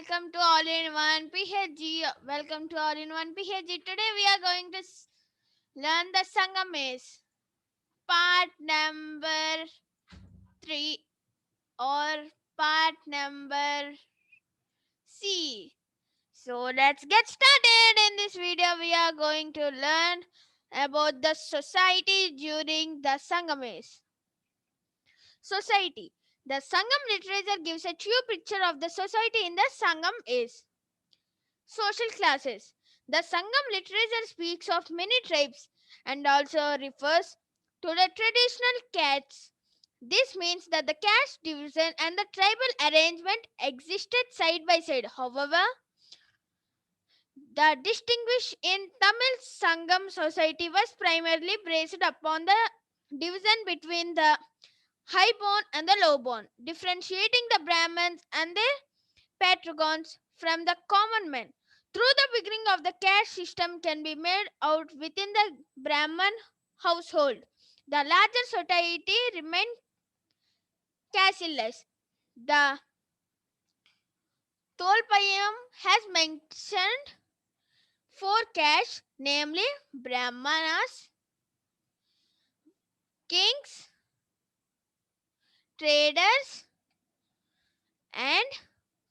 welcome to All in One PHG. Welcome to All in One PHG. Today we are going to learn the Sangam Age, part number 3 or part number C. So let's get started. In this video, we are going to learn about the society during the Sangam Age. Society. The Sangam literature gives a true picture of the society in the Sangam Age. Social classes. The Sangam literature speaks of many tribes and also refers to the traditional castes. This means that the caste division and the tribal arrangement existed side by side. However, the distinguish in Tamil Sangam society was primarily based upon the division between the high born and the low born, differentiating the Brahmins and their patrons from the common men. Through the beginning of the caste system can be made out within the Brahman household. The larger society remained casteless. The Tolpayam has mentioned four castes, namely Brahmanas, kings, traders, and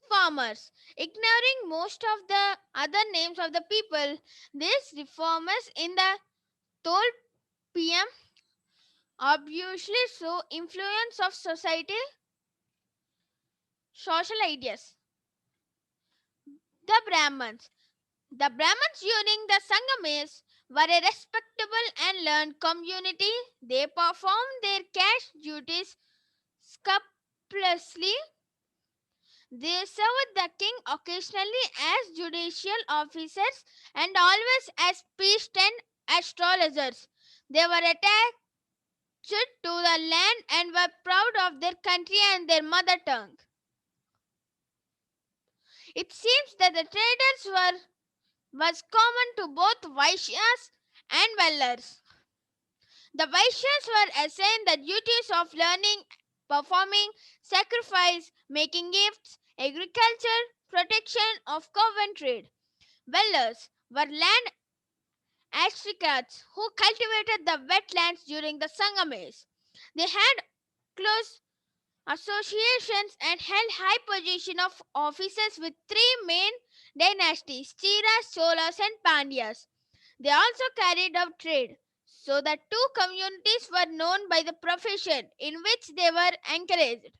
farmers. Ignoring most of the other names of the people, these reformers in the Tolpayam obviously show influence of society social ideas. The Brahmins. The Brahmins during the Sangam age were a respectable and learned community. They performed their caste duties scrupulously. They served the king occasionally as judicial officers and always as priests and astrologers. They were attached to the land and were proud of their country and their mother tongue. It seems that the traders was common to both Vaishyas and Vellars. The Vaishyas were assigned the duties of learning, performing sacrifice, making gifts, agriculture, protection of cow and trade. Vellars were land aristocrats who cultivated the wetlands during the Sangam age. They had close associations and held high position of officers with three main dynasties, Cheras, Cholas and Pandyas. They also carried out trade, so the two communities were known by the profession in which they were encouraged.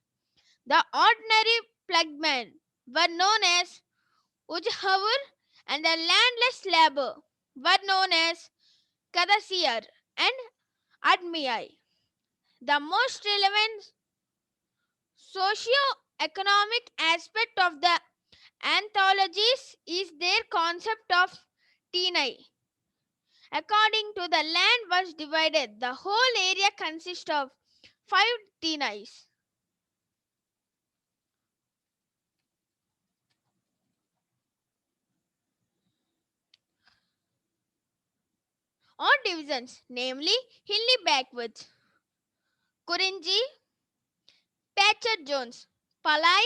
The ordinary plugmen were known as Ujhavur and the landless labor were known as Kadasiyar and Admiyai. The most relevant socio-economic aspect of the anthologies is their concept of Tinai. According to the land was divided, the whole area consists of 5 Tinais. Or divisions, namely hilly backwoods, Kurinji, Patcher Jones, Palai,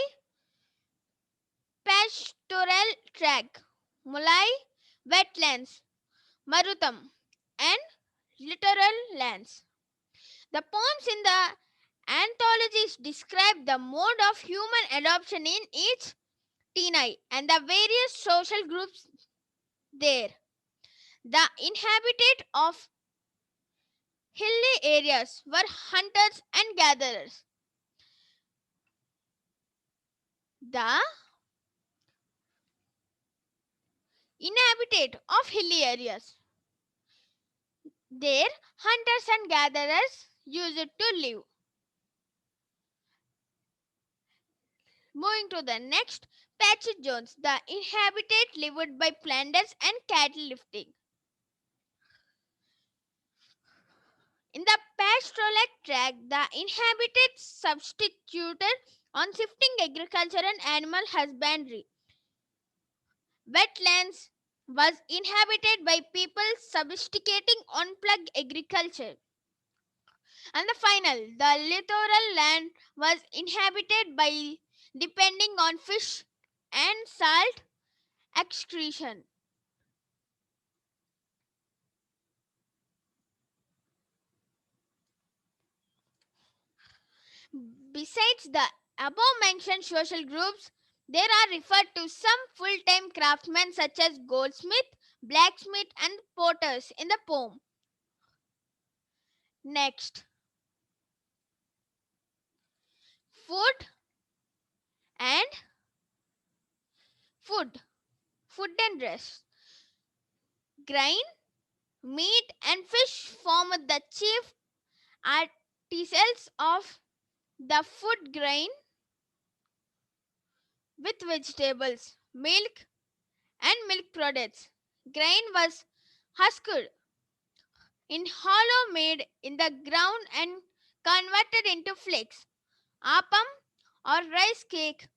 pastoral tract, Mulai, wetlands, Marutam, and littoral lands. The poems in the anthologies describe the mode of human adoption in each Tinai and the various social groups there. The inhabitants of hilly areas were hunters and gatherers. The inhabitants of hilly areas, there hunters and gatherers used to live. Moving to the next, patch zones. The inhabited lived by planters and cattle lifting. In the pastoral tract, the inhabitants substituted on shifting agriculture and animal husbandry. Wetlands was inhabited by people sophisticating unplugged agriculture. And the final, the littoral land was inhabited by depending on fish and salt excretion. Besides the above mentioned social groups, there are referred to some full-time craftsmen such as goldsmith, blacksmith and potters in the poem. Next, food and food, food and dress. Grain, meat and fish form the chief artisans of the food grain with vegetables, milk and milk products. Grain was husked in hollow made in the ground and converted into flakes. Appam or rice cake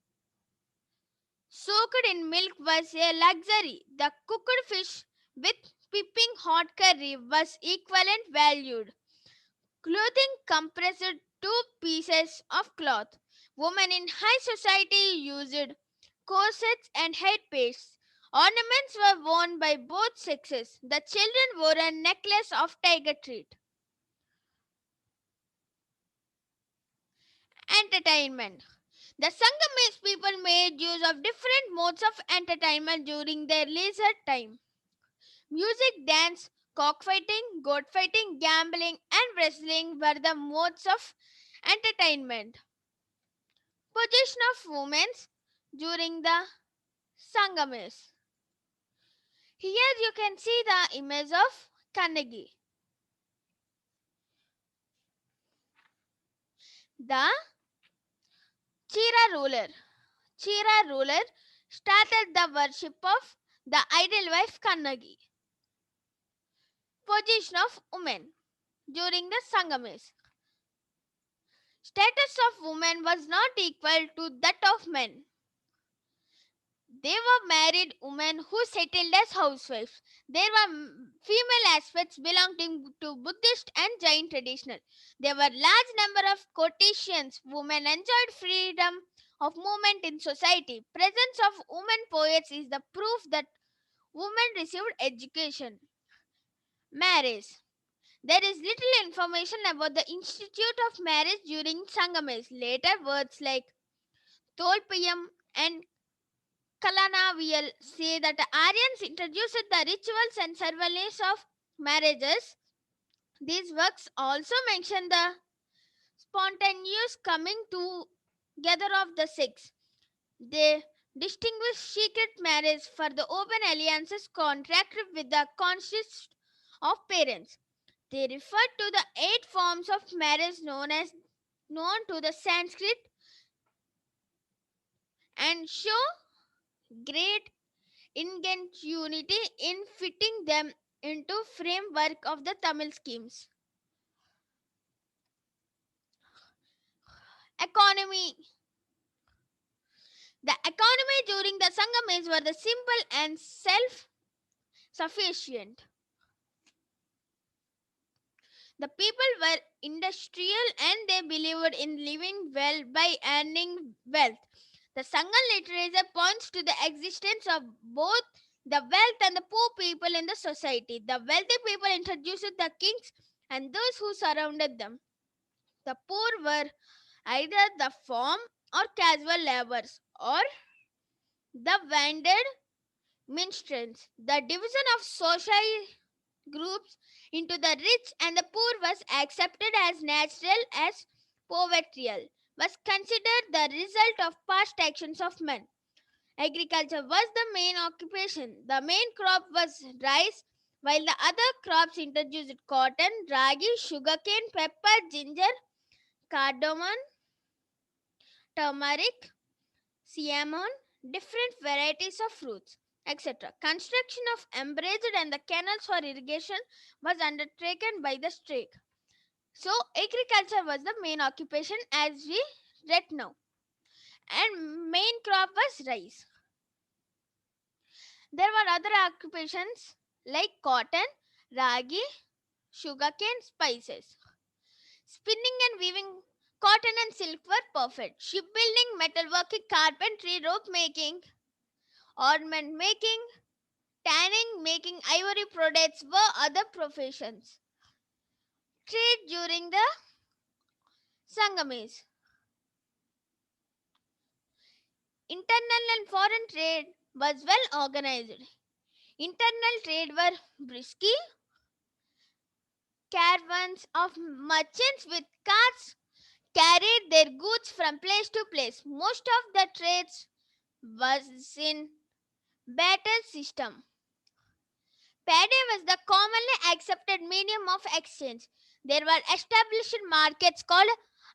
soaked in milk was a luxury. The cooked fish with piping hot curry was equivalent valued. Clothing compressed two pieces of cloth. Women in high society used corsets and headpieces. Ornaments were worn by both sexes. The children wore a necklace of tiger teeth. Entertainment. The Sangam Age people made use of different modes of entertainment during their leisure time. Music, dance, cockfighting, goat fighting, gambling, and wrestling were the modes of entertainment. Position of women during the Sangam Age. Here you can see the image of Kannagi. The Chira ruler. Chira ruler started the worship of the idol wife Kannagi. Position of women during the Sangam Age. Status of women was not equal to that of men. They were married women who settled as housewives. There were female aspects belonging to Buddhist and Jain traditional. There were large number of courtesans. Women enjoyed freedom of movement in society. Presence of women poets is the proof that women received education. Marriage. There is little information about the institute of marriage during Sangam Age. Later words like Tolpayam and Kalanavial say that the Aryans introduced the rituals and ceremonies of marriages. These works also mention the spontaneous coming together of the sex. They distinguish secret marriage for the open alliances contracted with the consent of parents. They refer to the 8 forms of marriage known to the Sanskrit and show great ingenuity in fitting them into framework of the Tamil schemes. Economy. The economy during the Sangam Age were the simple and self-sufficient. The people were industrial and they believed in living well by earning wealth. The Sangam literature points to the existence of both the wealth and the poor people in the society. The wealthy people introduced the kings and those who surrounded them. The poor were either the farm or casual laborers or the vanded minstrels. The division of social groups into the rich and the poor was accepted as natural as poverty was considered the result of past actions of men. Agriculture was the main occupation. The main crop was rice, while the other crops introduced cotton, ragi, sugarcane, pepper, ginger, cardamom, turmeric, cinnamon, different varieties of fruits, etc. Construction of embraged and the canals for irrigation was undertaken by the state. So, agriculture was the main occupation as we read now, and main crop was rice. There were other occupations like cotton, ragi, sugarcane, spices. Spinning and weaving cotton and silk were perfect. Shipbuilding, metalworking, carpentry, rope making, ornament making, tanning, making ivory products were other professions. Trade during the Sangam Age. Internal and foreign trade was well organized. Internal trade were brisk caravans of merchants with carts carried their goods from place to place. Most of the trades was in barter system. Paddy was the commonly accepted medium of exchange. There were established markets called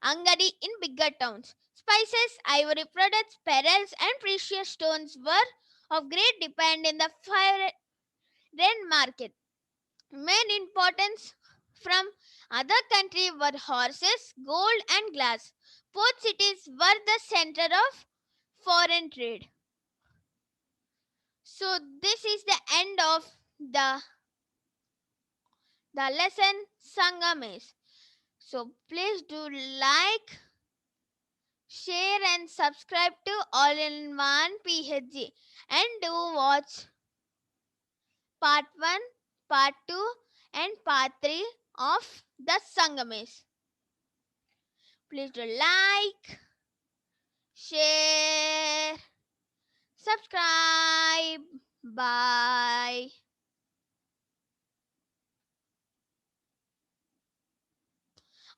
Angadi in bigger towns. Spices, ivory products, pearls, and precious stones were of great demand in the foreign market. Main importance from other countries were horses, gold, and glass. Port cities were the center of foreign trade. So this is the end of the lesson Sangam Age. So please do like, share and subscribe to All in One PHG and do watch part 1, part 2 and part 3 of the Sangam Age. Please do like, share, subscribe. Bye.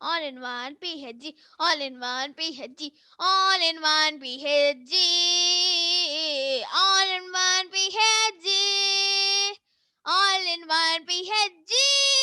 All in one PHG, all in one PHG, all in one PHG, all in one PHG, all in one PHG.